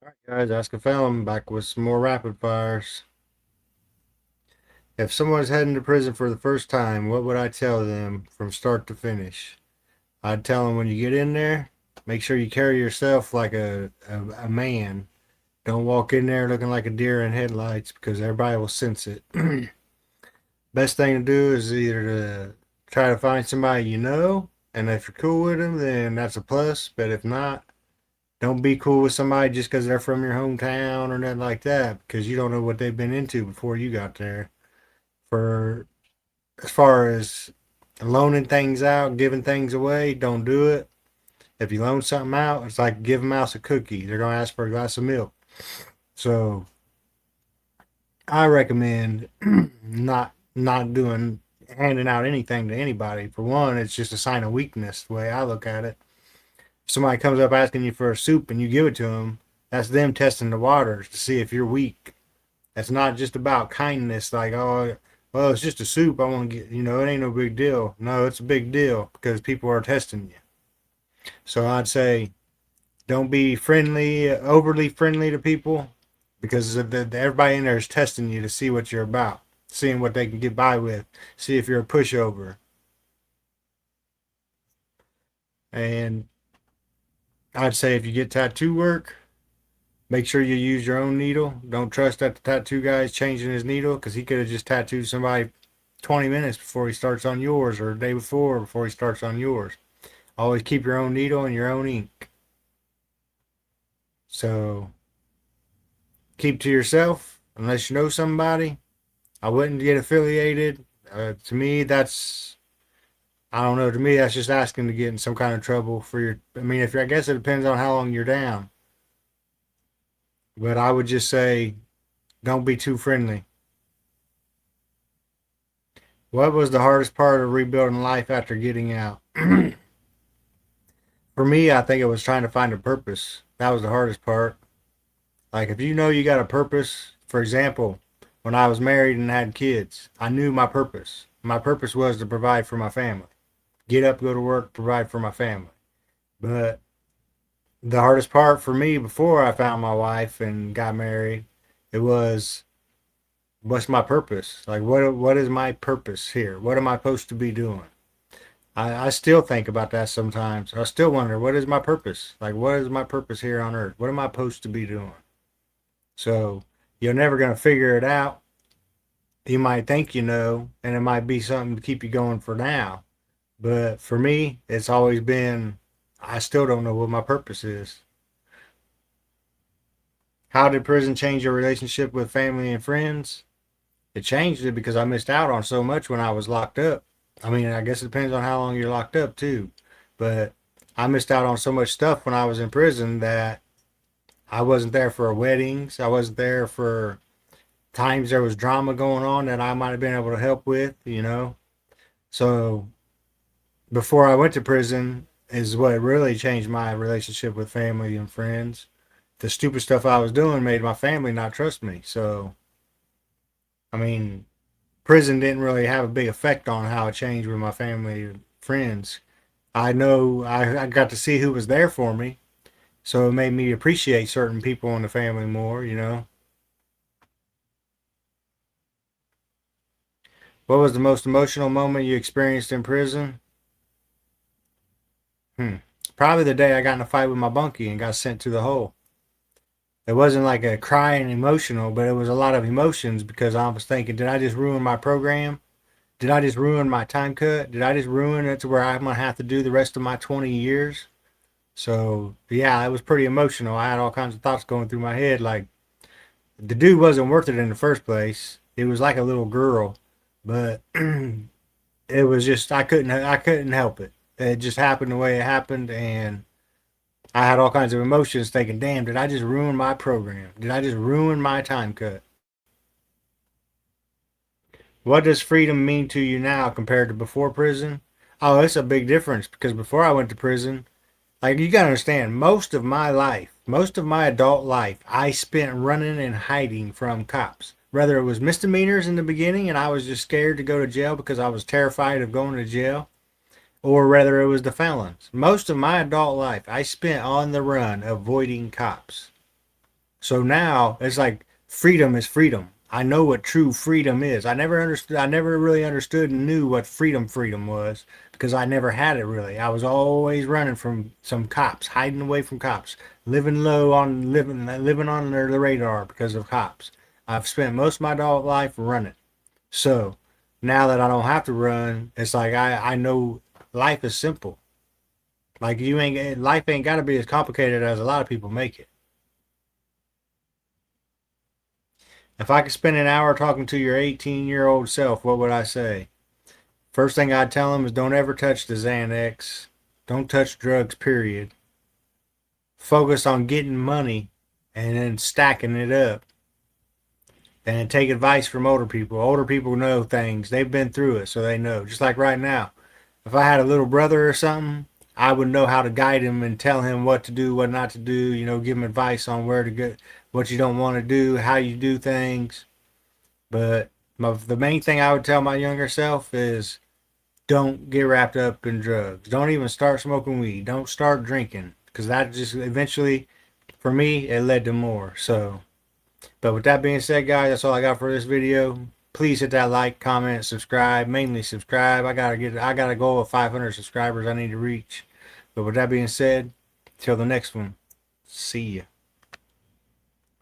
Alright guys, Ask a Felon back with some more rapid fires. If someone's heading to prison for the first time, what would I tell them from start to finish? I'd tell them when you get in there, make sure you carry yourself like a man. Don't walk in there looking like a deer in headlights because everybody will sense it. Best thing to do is either to try to find somebody you know, and if you're cool with them, then that's a plus. But if not, don't be cool with somebody just because they're from your hometown or nothing like that, because you don't know what they've been into before you got there. For as far as loaning things out, giving things away, don't do it. If you loan something out, it's like give a mouse a cookie. They're gonna ask for a glass of milk. So I recommend not doing handing out anything to anybody. For one, it's just a sign of weakness. The way I look at it, if somebody comes up asking you for a soup and you give it to them, that's them testing the waters to see if you're weak. It's not just about kindness, like, oh, well, it's just a soup. I want to get, it ain't no big deal. No, it's a big deal because people are testing you. So I'd say don't be friendly, overly friendly to people because everybody in there is testing you to see what you're about, seeing what they can get by with, see if you're a pushover. And I'd say if you get tattoo work, make sure you use your own needle. Don't trust that the tattoo guy is changing his needle because he could have just tattooed somebody 20 minutes before he starts on yours or the day before he starts on yours. Always keep your own needle and your own ink. So keep to yourself unless you know somebody. I wouldn't get affiliated. To me, I don't know. To me, that's just asking to get in some kind of trouble for your. I mean, if I guess it depends on how long you're down. But I would just say don't be too friendly. What was the hardest part of rebuilding life after getting out? For me, I think it was trying to find a purpose. That was the hardest part. Like, if you know you got a purpose, for example, when I was married and had kids, I knew my purpose. My purpose was to provide for my family. Get up, go to work, provide for my family. But the hardest part for me before I found my wife and got married, it was what's my purpose? Like, what is my purpose here? What am I supposed to be doing? I still think about that sometimes. I still wonder, what is my purpose? Like, what is my purpose here on earth? What am I supposed to be doing? So you're never going to figure it out. You might think you know, and it might be something to keep you going for now. But for me, it's always been, I still don't know what my purpose is. How did prison change your relationship with family and friends? It changed it because I missed out on so much when I was locked up. I mean, I guess it depends on how long you're locked up too. But I missed out on so much stuff when I was in prison that I wasn't there for weddings. I wasn't there for times there was drama going on that I might have been able to help with. So before I went to prison is what really changed my relationship with family and friends. The stupid stuff I was doing made my family not trust me. So, I mean, prison didn't really have a big effect on how it changed with my family and friends. I know I got to see who was there for me, so it made me appreciate certain people in the family more. What was the most emotional moment you experienced in prison? Hmm. Probably the day I got in a fight with my bunkie and got sent to the hole. It wasn't like a crying emotional, but it was a lot of emotions because I was thinking, did I just ruin my program? Did I just ruin my time cut? Did I just ruin it to where I'm gonna have to do the rest of my 20 years? So yeah, it was pretty emotional. I had all kinds of thoughts going through my head. Like the dude wasn't worth it in the first place. It was like a little girl, but it was just I couldn't help it. It just happened the way it happened, and I had all kinds of emotions thinking, damn, did I just ruin my program? Did I just ruin my time cut? What does freedom mean to you now compared to before prison? Oh, it's a big difference because before I went to prison, like you gotta understand, most of my life, most of my adult life, I spent running and hiding from cops. Whether it was misdemeanors in the beginning and I was just scared to go to jail because I was terrified of going to jail, or whether it was the felons. Most of my adult life, I spent on the run avoiding cops. So now it's like freedom is freedom. I know what true freedom is. I never understood. I never really understood and knew what freedom was because I never had it really. I was always running from some cops, hiding away from cops, living low on living on the radar because of cops. I've spent most of my adult life running. So now that I don't have to run, it's like I know life is simple. Like you ain't life ain't got to be as complicated as a lot of people make it. If I could spend an hour talking to your 18-year-old self, what would I say? First thing I'd tell him is don't ever touch the Xanax. Don't touch drugs, period. Focus on getting money and then stacking it up. And take advice from older people. Older people know things. They've been through it, so they know. Just like right now. If I had a little brother or something, I would know how to guide him and tell him what to do, what not to do, give him advice on where to go, what you don't want to do, how you do things. But the main thing I would tell my younger self is don't get wrapped up in drugs. Don't even start smoking weed. Don't start drinking because that just eventually, for me, it led to more. So, but with that being said, guys, that's all I got for this video. Please hit that like, comment, subscribe. Mainly subscribe. I got a goal of 500 subscribers I need to reach. But with that being said, till the next one, see ya.